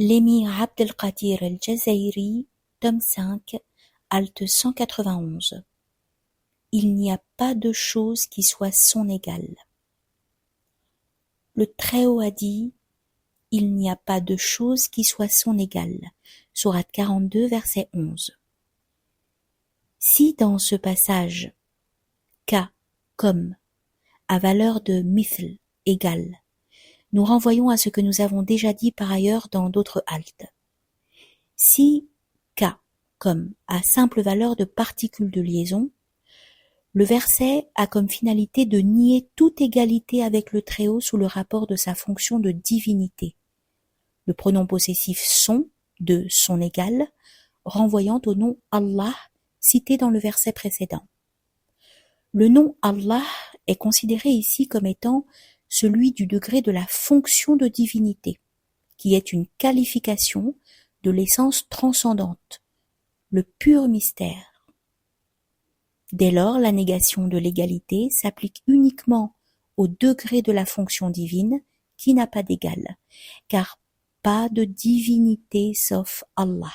L'émir Abdelkadir el-Jazairi, tome 5, halte 191. Il n'y a pas de chose qui soit son égale. Le Très-Haut a dit, il n'y a pas de chose qui soit son égale. Sourate 42, verset 11. Si dans ce passage, ka, comme, à valeur de mithl, égal, nous renvoyons à ce que nous avons déjà dit par ailleurs dans d'autres haltes. Si ka, comme, a simple valeur de particule de liaison, le verset a comme finalité de nier toute égalité avec le Très-Haut sous le rapport de sa fonction de divinité. Le pronom possessif son, de son égal, renvoyant au nom Allah cité dans le verset précédent. Le nom Allah est considéré ici comme étant celui du degré de la fonction de divinité, qui est une qualification de l'essence transcendante, le pur mystère. Dès lors, la négation de l'égalité s'applique uniquement au degré de la fonction divine qui n'a pas d'égal, car pas de divinité sauf Allah.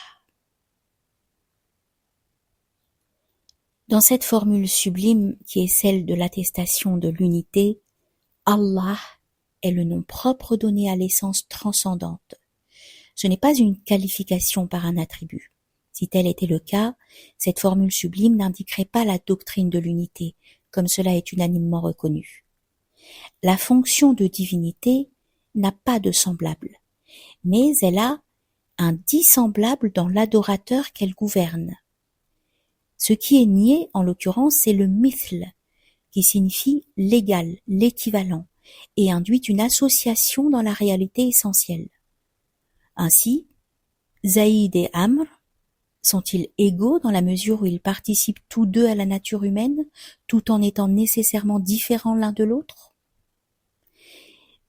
Dans cette formule sublime qui est celle de l'attestation de l'unité, Allah est le nom propre donné à l'essence transcendante. Ce n'est pas une qualification par un attribut. Si tel était le cas, cette formule sublime n'indiquerait pas la doctrine de l'unité, comme cela est unanimement reconnu. La fonction de divinité n'a pas de semblable, mais elle a un dissemblable dans l'adorateur qu'elle gouverne. Ce qui est nié, en l'occurrence, c'est le mithl, qui signifie l'égal, l'équivalent, et induit une association dans la réalité essentielle. Ainsi, Zaïd et Amr sont-ils égaux dans la mesure où ils participent tous deux à la nature humaine, tout en étant nécessairement différents l'un de l'autre?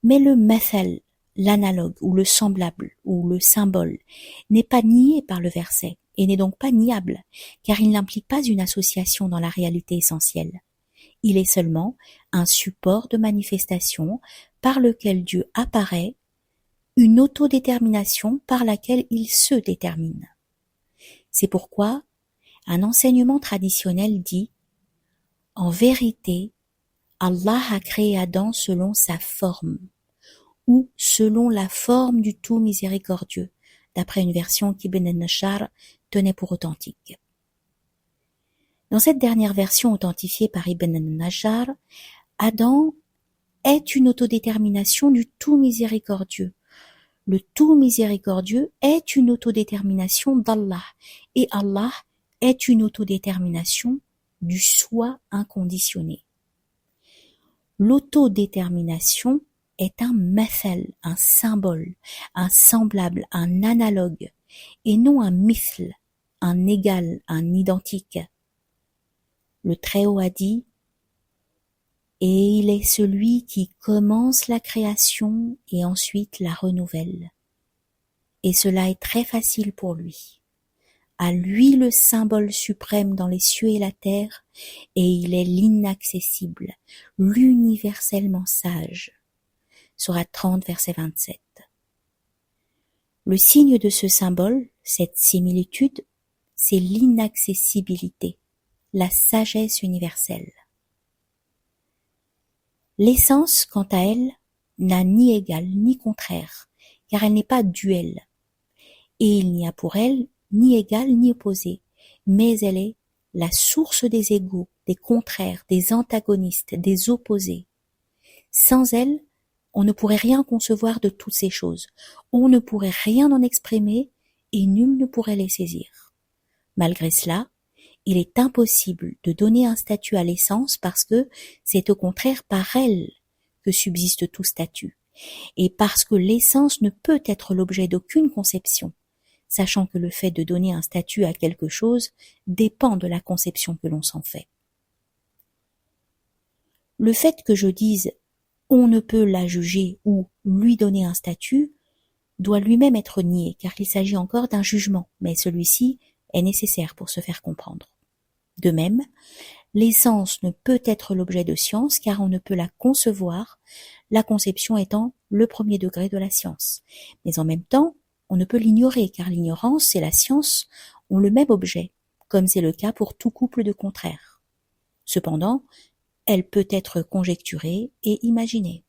Mais le mathal, l'analogue, ou le semblable, ou le symbole, n'est pas nié par le verset, et n'est donc pas niable, car il n'implique pas une association dans la réalité essentielle. Il est seulement un support de manifestation par lequel Dieu apparaît, une autodétermination par laquelle il se détermine. C'est pourquoi un enseignement traditionnel dit « En vérité, Allah a créé Adam selon sa forme » ou « selon la forme du tout miséricordieux » d'après une version qu'Ibn al-Najjar tenait pour authentique. Dans cette dernière version authentifiée par Ibn al-Najjar, Adam est une autodétermination du tout miséricordieux. Le tout miséricordieux est une autodétermination d'Allah, et Allah est une autodétermination du soi inconditionné. L'autodétermination est un mathal, un symbole, un semblable, un analogue, et non un mithl, un égal, un identique. Le Très-Haut a dit « Et il est celui qui commence la création et ensuite la renouvelle. Et cela est très facile pour lui. À lui le symbole suprême dans les cieux et la terre, et il est l'inaccessible, l'universellement sage. » Sourate 30, verset 27. Le signe de ce symbole, cette similitude, c'est l'inaccessibilité, la sagesse universelle. L'essence, quant à elle, n'a ni égal ni contraire, car elle n'est pas duelle, et il n'y a pour elle ni égal ni opposé, mais elle est la source des égaux, des contraires, des antagonistes, des opposés. Sans elle, on ne pourrait rien concevoir de toutes ces choses, on ne pourrait rien en exprimer, et nul ne pourrait les saisir. Malgré cela, il est impossible de donner un statut à l'essence parce que c'est au contraire par elle que subsiste tout statut, et parce que l'essence ne peut être l'objet d'aucune conception, sachant que le fait de donner un statut à quelque chose dépend de la conception que l'on s'en fait. Le fait que je dise « on ne peut la juger » ou « lui donner un statut » doit lui-même être nié, car il s'agit encore d'un jugement, mais celui-ci est nécessaire pour se faire comprendre. De même, l'essence ne peut être l'objet de science car on ne peut la concevoir, la conception étant le premier degré de la science. Mais en même temps, on On ne peut l'ignorer, car l'ignorance et la science ont le même objet, comme c'est le cas pour tout couple de contraires. Cependant, elle peut être conjecturée et imaginée.